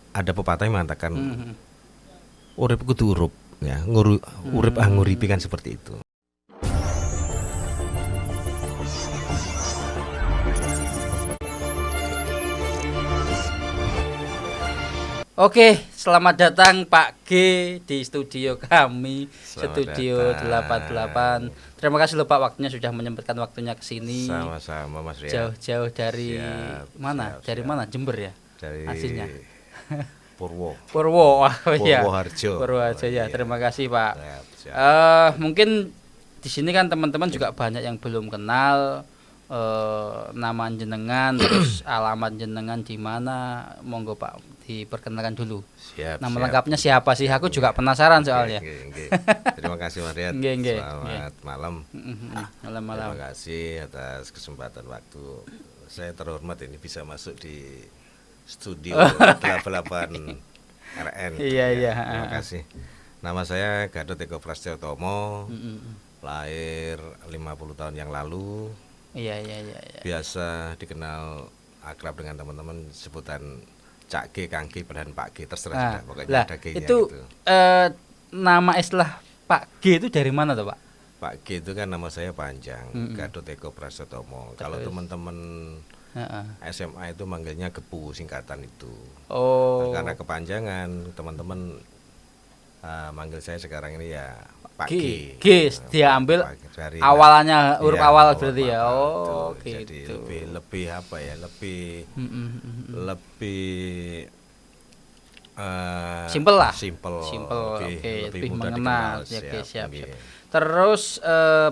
ada pepatah yang mengatakan urip kudu urup ya, urip nguripi kan seperti itu. Oke, selamat datang Pak G di studio kami, Selamat Studio datang. 88. Terima kasih loh Pak, waktunya sudah menyempatkan waktunya ke sini. Sama-sama Mas Rian. Jauh-jauh dari Siap. Dari mana? Jember ya? Dari Aslinya. Purwo. Wah, ya. Purwoharjo. Purwoharjo ya. Iya. Terima kasih Pak. Siap. Mungkin di sini kan teman-teman juga banyak yang belum kenal nama jenengan, terus alamat jenengan di mana. Monggo Pak, diperkenalkan dulu. Nama lengkapnya siapa sih? Aku juga penasaran soalnya. Terima kasih Mas Rian. Selamat malam. Malam. Terima kasih atas kesempatan waktu. Saya terhormat ini bisa masuk di studio 88 RN. Iya. Terima kasih. Nama saya Gatot Eko Prasetyotomo. Lahir 50 tahun yang lalu. Iya. Biasa dikenal akrab dengan teman-teman sebutan Cak G, Kang G, dan Pak G, terserah sudah pokoknya ada G-nya itu, gitu. Nama istilah Pak G itu dari mana tuh Pak? Pak G itu kan nama saya panjang, Gatot Eko Prasetyotomo. Kalau teman-teman SMA itu manggilnya Gepu, singkatan itu. Oh. Karena kepanjangan teman-teman manggil saya sekarang ini ya Pak G. Dia ambil awalnya huruf awal berarti ya. Oh, gitu. Jadi lebih apa ya? Lebih simple lah. Simple. Lebih mengenal. Oke, siap. Terus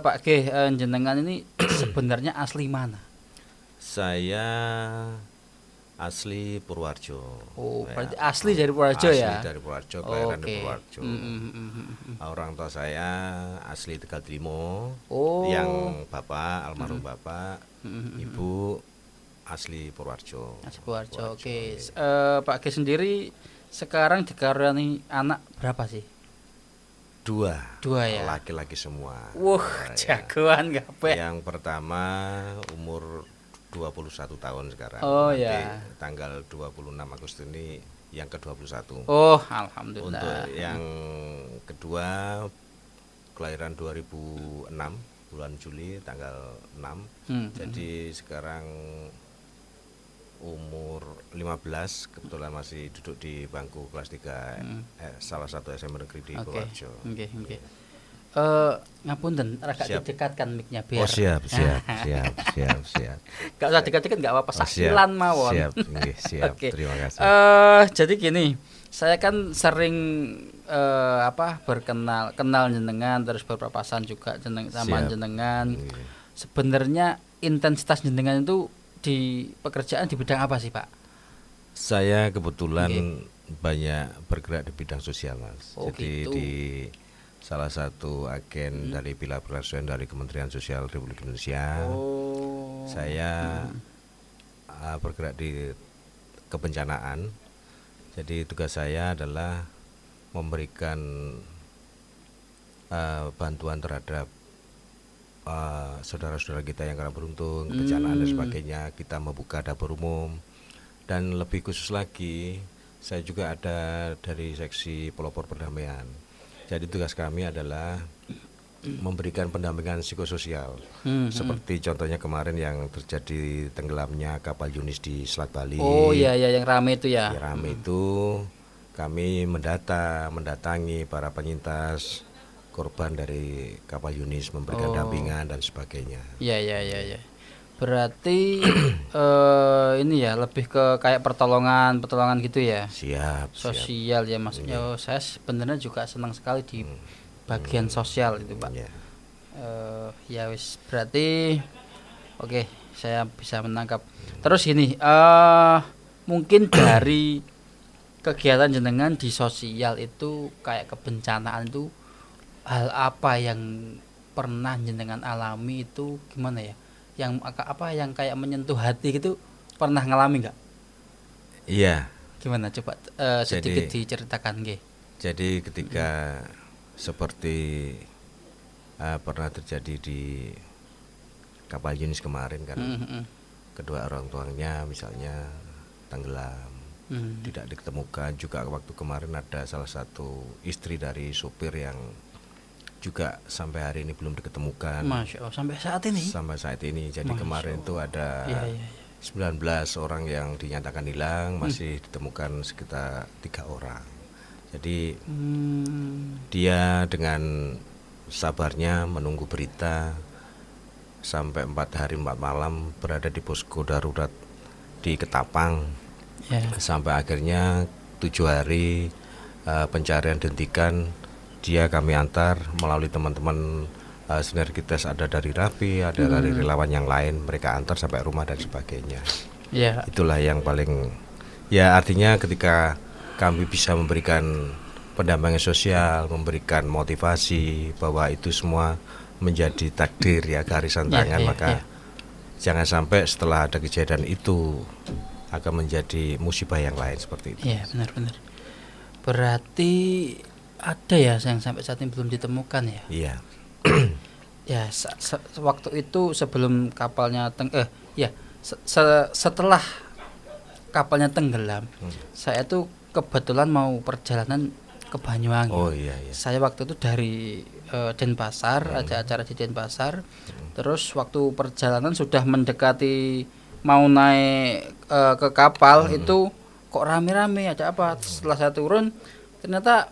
Pak G, jenengan ini sebenarnya asli mana? Saya asli Purwoharjo. Oh, berarti asli dari Purwoharjo ya? Asli dari Purwoharjo, kelahiran di Purwoharjo. Orang tua saya asli Tegal Trimo. Yang bapak, almarhum bapak, ibu asli Purwoharjo. Asli Purwoharjo. Oke. Pak G sendiri sekarang dikaruniai anak berapa sih? Dua ya. Laki-laki semua. Jagoan kabeh. Yang pertama umur 21 tahun sekarang. Tanggal 26 Agustus ini yang ke-21. Oh, alhamdulillah. Untuk yang kedua kelahiran 2006 bulan Juli tanggal 6. Jadi sekarang umur 15, kebetulan masih duduk di bangku kelas 3 salah satu SMA negeri di Purwoharjo. Oke. Ngapunten, agak didekatkan mic-nya biar. Siap. Gak usah dekat-dekat, gak apa-apa, sakilan mawon. Siap. Terima kasih. Jadi gini, saya kan sering kenal jenengan, terus berpapasan juga sama jenengan. Sebenarnya intensitas jenengan itu di pekerjaan di bidang apa sih Pak? Saya kebetulan banyak bergerak di bidang sosial Mas. Jadi di salah satu agen dari Pilar Persatuan dari Kementerian Sosial Republik Indonesia. Saya bergerak di kebencanaan. Jadi tugas saya adalah memberikan bantuan terhadap saudara-saudara kita yang kurang beruntung, kebencanaan dan sebagainya. Kita membuka dapur umum. Dan lebih khusus lagi, saya juga ada dari seksi pelopor perdamaian. Jadi tugas kami adalah memberikan pendampingan psikososial. Seperti contohnya kemarin yang terjadi tenggelamnya kapal Yunis di Selat Bali. Oh iya yang rame itu ya. Rame itu kami mendatangi para penyintas korban dari kapal Yunis, memberikan dampingan dan sebagainya. Iya. Berarti ini ya lebih ke kayak pertolongan gitu ya. Siap. Sosial ya maksudnya. Saya sebenarnya juga senang sekali di bagian sosial itu Pak. Ya wis berarti oke, saya bisa menangkap. Terus gini, mungkin dari kegiatan jenengan di sosial itu kayak kebencanaan itu, hal apa yang pernah jenengan alami itu gimana ya? Yang kayak menyentuh hati gitu, pernah ngalami nggak? Iya. Gimana coba sedikit diceritakan nggih. Jadi ketika seperti pernah terjadi di kapal Yunis kemarin kan, kedua orang tuanya misalnya tenggelam, tidak ditemukan. Juga waktu kemarin ada salah satu istri dari supir yang juga sampai hari ini belum diketemukan. Masya Allah, sampai saat ini. Sampai saat ini. Jadi kemarin itu ada 19 orang yang dinyatakan hilang, masih ditemukan sekitar 3 orang. Jadi dia dengan sabarnya menunggu berita sampai 4 hari 4 malam berada di posko darurat di Ketapang, sampai akhirnya 7 hari pencarian dihentikan. Dia kami antar melalui teman-teman sinergitas, ada dari Rapi, ada dari relawan yang lain, mereka antar sampai rumah dan sebagainya. Itulah yang paling, ya artinya ketika kami bisa memberikan pendampingan sosial, memberikan motivasi bahwa itu semua menjadi takdir, ya garisan tangan, maka jangan sampai setelah ada kejadian itu akan menjadi musibah yang lain seperti itu. Iya, benar-benar. Berarti ada ya yang sampai saat ini belum ditemukan ya? Iya. Ya, waktu itu sebelum kapalnya setelah kapalnya tenggelam, saya tuh kebetulan mau perjalanan ke Banyuwangi. Oh iya. Saya waktu itu dari Denpasar, ada acara di Denpasar. Terus waktu perjalanan sudah mendekati mau naik ke kapal, itu kok rame-rame, ada apa? Setelah saya turun, ternyata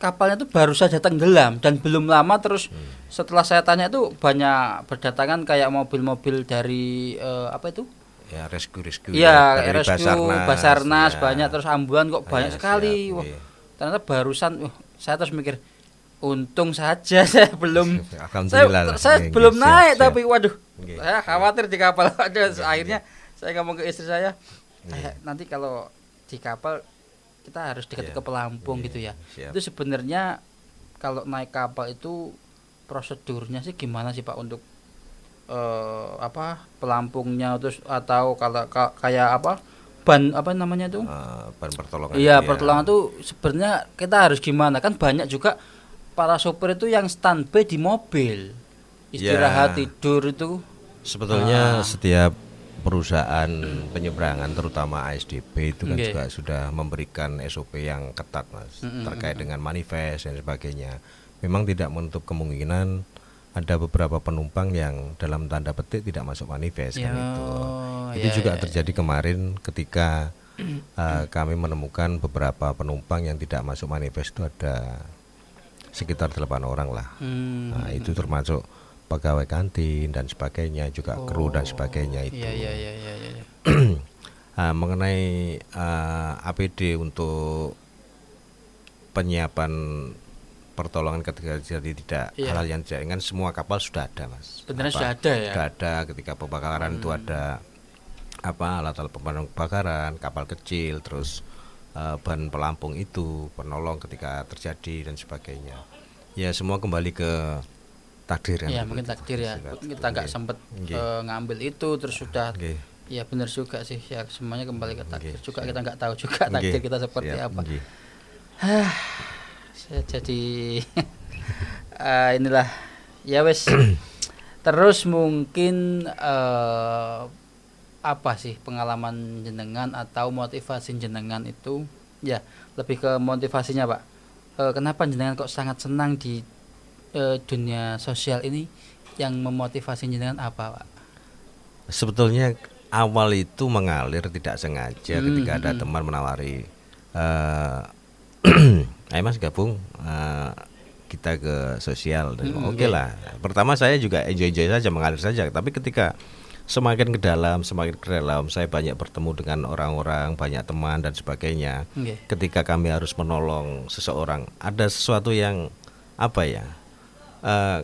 kapalnya itu baru saja tenggelam dan belum lama. Terus setelah saya tanya itu banyak berdatangan kayak mobil-mobil dari apa itu? Ya rescue. Iya, rescue, Basarnas banyak, terus ambulan kok banyak sekali. Wah, ternyata barusan saya terus mikir, untung saja saya belum saya belum naik, tapi waduh, saya khawatir di kapal. Akhirnya saya ngomong ke istri saya, nanti kalau di kapal kita harus dekat ke pelampung gitu ya. Itu sebenarnya kalau naik kapal itu prosedurnya sih gimana sih Pak untuk pelampungnya, terus atau kalau kayak ban apa namanya itu? Ban pertolongan. Iya, pertolongan tuh sebenarnya kita harus gimana? Kan banyak juga para sopir itu yang standby di mobil, istirahat tidur itu. Sebetulnya setiap perusahaan penyeberangan terutama ASDP itu kan juga sudah memberikan SOP yang ketat, Mas, terkait dengan manifest dan sebagainya. Memang tidak menutup kemungkinan ada beberapa penumpang yang dalam tanda petik tidak masuk manifest kan itu. Itu juga terjadi kemarin ketika kami menemukan beberapa penumpang yang tidak masuk manifest, itu ada sekitar 8 orang lah. Nah, itu termasuk pegawai kantin dan sebagainya, juga kru dan sebagainya itu. Mengenai APD untuk penyiapan pertolongan ketika terjadi hal yang tidak ringan, semua kapal sudah ada, Mas. Sebenarnya sudah ada ya. Sudah ada. Ketika pembakaran itu ada alat-alat pemadam kebakaran, kapal kecil, terus ban pelampung itu, penolong ketika terjadi dan sebagainya. Ya semua kembali ke takdir kan. Ya mungkin takdir ya. Kita nggak sempat ngambil itu, terus sudah. Ya benar juga sih. Ya semuanya kembali ke takdir juga. Kita nggak tahu juga takdir kita seperti apa. Saya jadi inilah ya wes. Terus mungkin apa sih pengalaman jenengan atau motivasi jenengan itu? Ya lebih ke motivasinya Pak. Kenapa jenengan kok sangat senang di dunia sosial ini? Yang memotivasi jenengan apa Pak? Sebetulnya awal itu mengalir tidak sengaja ketika ada teman menawari, ayo Mas gabung kita ke sosial. Oke lah. Pertama saya juga enjoy saja, mengalir saja. Tapi ketika semakin ke dalam, saya banyak bertemu dengan orang-orang, banyak teman dan sebagainya. Ketika kami harus menolong seseorang, ada sesuatu yang apa ya?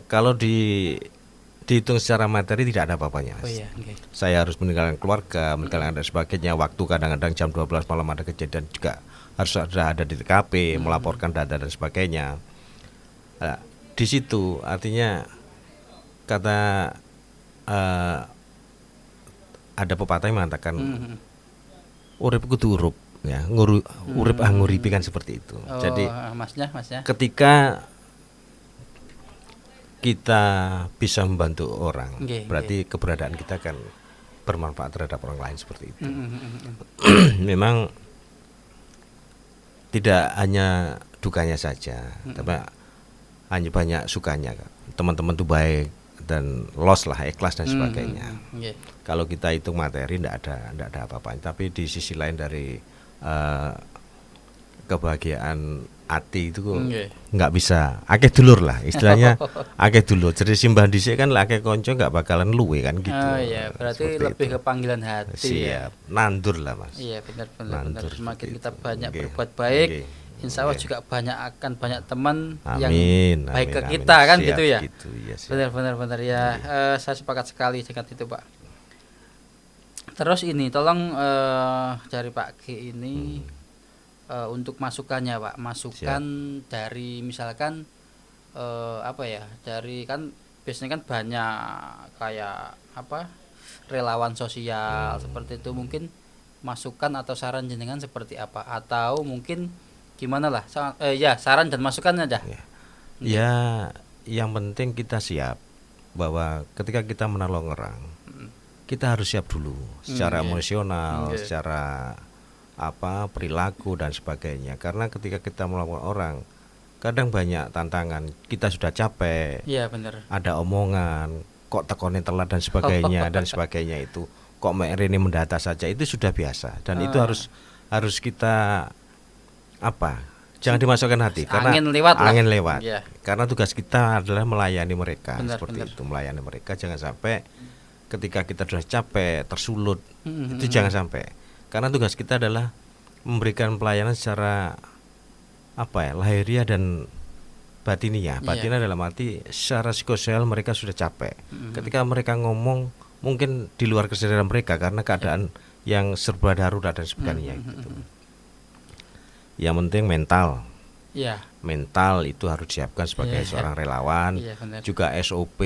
Kalau dihitung secara materi tidak ada apa-apanya. Saya harus meninggalkan keluarga, meninggalkan dan sebagainya. Waktu kadang-kadang jam 12 malam ada kejadian juga harus ada di TKP, melaporkan data dan sebagainya. Di situ artinya kata ada pepatah yang mengatakan urip kudu urup ya, urip nguripi kan seperti itu. Jadi masnya ketika kita bisa membantu orang, berarti keberadaan kita kan bermanfaat terhadap orang lain seperti itu. Memang tidak hanya dukanya saja, tapi hanya banyak sukanya. Teman-teman tuh baik dan los lah, ikhlas dan sebagainya. Kalau kita hitung materi tidak ada apa-apa. Tapi di sisi lain dari kebahagiaan hati itu nggak bisa akeh dulur lah istilahnya. Akeh dulur jadi simbah dhisik kan akeh konco nggak bakalan luwe kan gitu. Oh iya, berarti seperti lebih itu. ke panggilan hati. Siap, nandur lah Mas. Iya benar. Semakin kita itu. banyak berbuat baik, insya Allah juga akan banyak teman yang baik ke kita kan. Siap, gitu ya. Gitu, ya benar ya. Saya sepakat sekali dengan itu Pak. Terus ini tolong dari Pak G ini untuk masukannya Pak, masukan dari misalkan apa ya, dari kan biasanya kan banyak kayak apa relawan sosial seperti itu, mungkin masukan atau saran jenengan seperti apa, atau mungkin gimana lah ya saran dan masukannya aja. Ya yang penting kita siap bahwa ketika kita menolong orang kita harus siap dulu secara emosional, secara perilaku dan sebagainya. Karena ketika kita melawan orang, kadang banyak tantangan. Kita sudah capek. Iya benar. Ada omongan, kok tekonin telat dan sebagainya dan sebagainya itu. Kok ini mendata saja itu sudah biasa dan itu harus kita jangan dimasukkan hati karena angin lewat. Yeah. Karena tugas kita adalah melayani mereka itu, melayani mereka. Jangan sampai ketika kita sudah capek, tersulut, itu jangan sampai. Karena tugas kita adalah memberikan pelayanan secara lahiriah dan batiniah. Batiniah dalam arti secara psikososial mereka sudah capek. Ketika mereka ngomong mungkin di luar kesadaran mereka karena keadaan yang serba darurat dan sebagainya gitu. Yang penting mental. Mental itu harus disiapkan sebagai seorang relawan, juga SOP,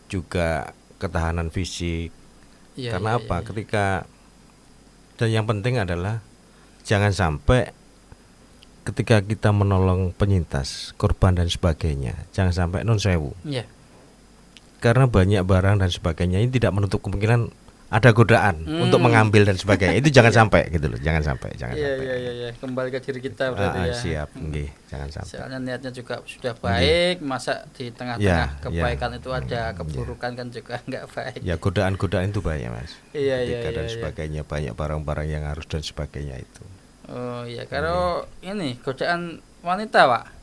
juga ketahanan fisik. Karena ketika dan yang penting adalah jangan sampai ketika kita menolong penyintas, korban dan sebagainya, jangan sampai non sewu. Karena banyak barang dan sebagainya ini tidak menutup kemungkinan ada godaan untuk mengambil dan sebagainya. Itu jangan sampai gitu loh, jangan sampai. Iya. Kembali ke diri kita berarti ya. Siap, jangan sampai. Soalnya niatnya juga sudah baik, masa di tengah-tengah kebaikan itu ada keburukan kan juga enggak baik. Ya godaan-godaan itu banyak Mas. Iya. Dan sebagainya, banyak barang-barang yang harus dan sebagainya itu. Oh iya, kalau ini godaan wanita Pak.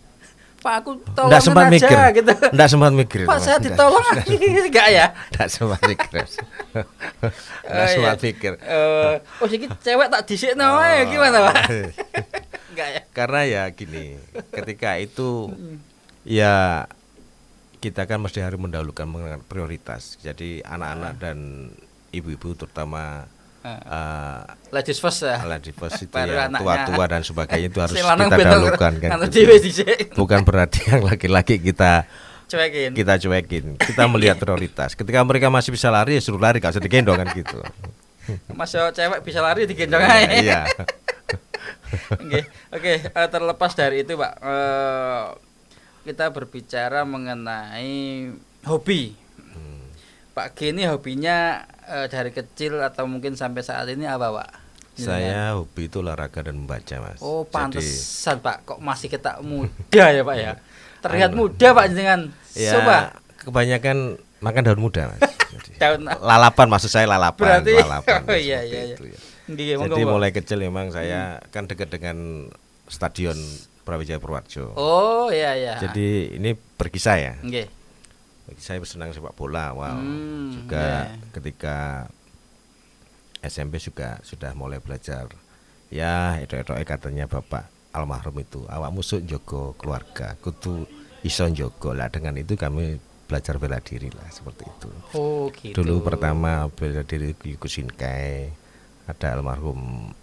Pak aku tolong aja gitu. Enggak sempat mikir. Pak saya ditolong enggak ya? Enggak sempat mikir. Enggak sempat mikir. Iki cewek tak dhisikno wae gimana Pak? Enggak ya? Karena ya gini, ketika itu ya kita kan mesti harus mendahulukan prioritas. Jadi anak-anak dan ibu-ibu terutama ladies first ya. Ladies first itu ya, tua-tua dan sebagainya itu harus kita dahulukan kan. Bukan berarti yang laki-laki kita cuekin. Kita melihat prioritas. Ketika mereka masih bisa lari ya suruh lari, gak usah digendong kan gitu. Masih cewek bisa lari digendong aja. Iya. Oke, terlepas dari itu Pak, kita berbicara mengenai hobi. Pak G ini hobinya dari kecil atau mungkin sampai saat ini apa Pak? Saya hobi itu olahraga dan membaca Mas. Oh pantesan Pak, kok masih kita muda ya Pak ya? Terlihat muda Pak jenengan. Ya, coba. Kebanyakan makan daun muda Mas. Daun lalapan maksud saya lalapan. Berarti, lalapan. Iya. Itu, ya. Jadi mulai kecil memang saya kan dekat dengan stadion Brawijaya Purworejo. Oh iya. Jadi ini berkisah ya. Nggih. Saya senang sepak bola juga ketika SMP juga sudah mulai belajar ya itu katanya bapak almarhum itu awak musuh jogo keluarga kudu iso jogo lah, dengan itu kami belajar bela diri lah seperti itu. Oh gitu. Dulu pertama bela diri Kusinkai, ada almarhum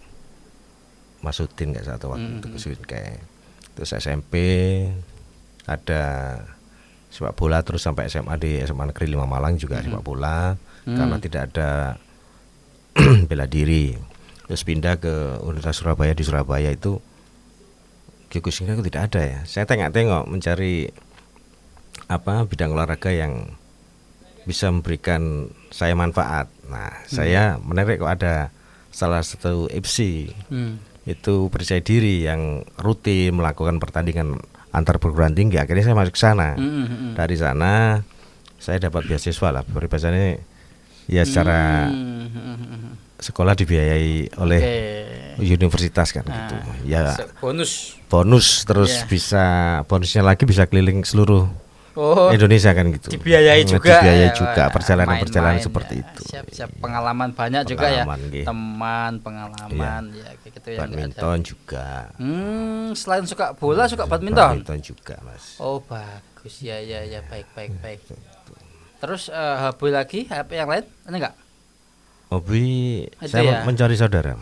Masudin nggak satu waktu itu Kusinkai. Terus SMP ada sepak bola, terus sampai SMA di SMA Negeri 5 Malang juga sepak bola karena tidak ada bela diri. Terus pindah ke Universitas Surabaya, di Surabaya itu Kusinkai itu tidak ada ya. Saya tengok mencari bidang olahraga yang bisa memberikan saya manfaat. Nah, saya menarik kok ada salah satu FC itu percaya diri yang rutin melakukan pertandingan antar perguruan tinggi. Akhirnya saya masuk ke sana. Dari sana saya dapat beasiswa lah, peribahasanya ya secara sekolah dibiayai oleh universitas kan gitu. Ya bonus terus bisa bonusnya lagi bisa keliling seluruh Indonesia kan gitu. Dibiayai juga. Dibiayai juga perjalanan-perjalanan seperti itu. Siap-siap pengalaman banyak juga ya. Teman, pengalaman ya kayak gitu ya. Badminton juga. Selain suka bola, suka badminton. Badminton juga, Mas. Oh, bagus. Ya baik. Terus hobi lagi, apa yang lain? Ada enggak? Hobi saya mencari saudara.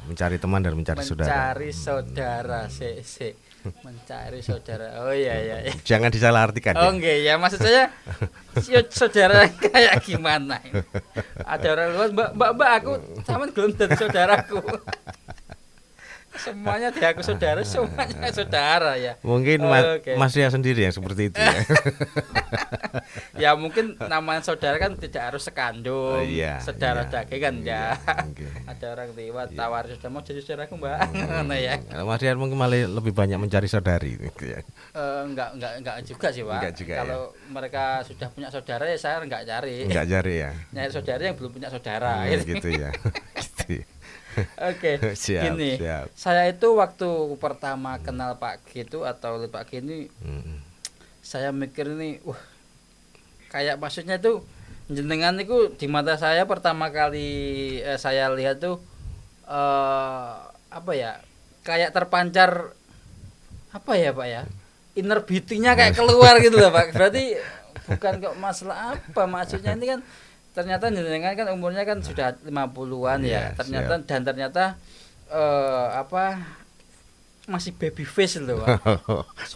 Mencari teman dan mencari saudara. Mencari saudara, mencari saudara. Oh iya. Jangan disalahartikan. Oh enggak ya, maksud saya saudara kayak gimana ini? Ada orang luar, Mbak aku sama belum jadi saudaraku. Semuanya dia aku saudara, semuanya saudara ya. Mungkin Mas Ria sendiri yang seperti itu ya. Ya mungkin namanya saudara kan tidak harus sekandung, saudara daging kan ya. Ada orang lewat tawar sudah mau jadi saudaraku Mbak. Mana ya? Mas Ria mungkin malah lebih banyak mencari saudari gitu ya. Enggak juga sih Pak. Kalau mereka sudah punya saudara ya saya enggak cari. Enggak cari ya. Nyari saudara yang belum punya saudara. Gitu ya. Gitu. Oke, gini. Saya itu waktu pertama kenal Pak G itu atau Pak G ini, saya mikir ini, kayak maksudnya itu jenengan itu di mata saya pertama kali saya lihat tuh apa ya, kayak terpancar apa ya Pak ya, inner beauty-nya kayak keluar gitu loh Pak. Berarti bukan kok masalah apa, maksudnya ini kan. Ternyata jenengan kan umurnya kan sudah 50-an ya. Ternyata masih baby face loh, Pak.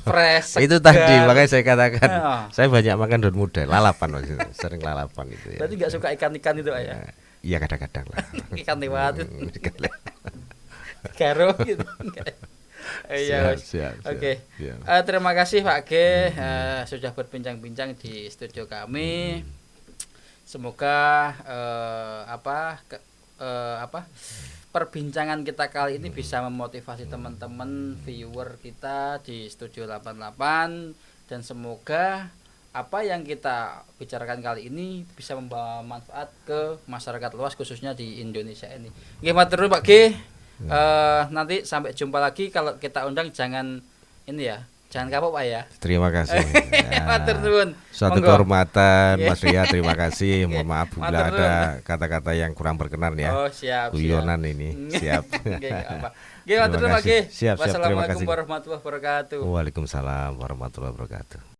Fresh. Itu tadi makanya saya katakan saya banyak makan daun muda, lalapan waktu itu. Sering lalapan itu ya. Berarti enggak suka ikan-ikan itu ya? Iya kadang-kadang lah. Ikan lewat. Garo gitu. Iya. Oke. Terima kasih Pak G sudah berbincang-bincang di studio kami. Semoga perbincangan kita kali ini bisa memotivasi teman-teman viewer kita di Studio 88 dan semoga apa yang kita bicarakan kali ini bisa membawa manfaat ke masyarakat luas khususnya di Indonesia ini. Gimana terus Pak G? Nanti sampai jumpa lagi, kalau kita undang jangan ini ya. Jangan kapok Pak ya. Terima kasih. Suatu Monggo. Kehormatan Mas Ria, terima kasih. Mohon maaf bila ada kata-kata yang kurang berkenan ya. Oh siap. Guyonan ini. Siap. Terima kasih. Siap. Wassalamualaikum warahmatullahi wabarakatuh. Waalaikumsalam warahmatullahi wabarakatuh.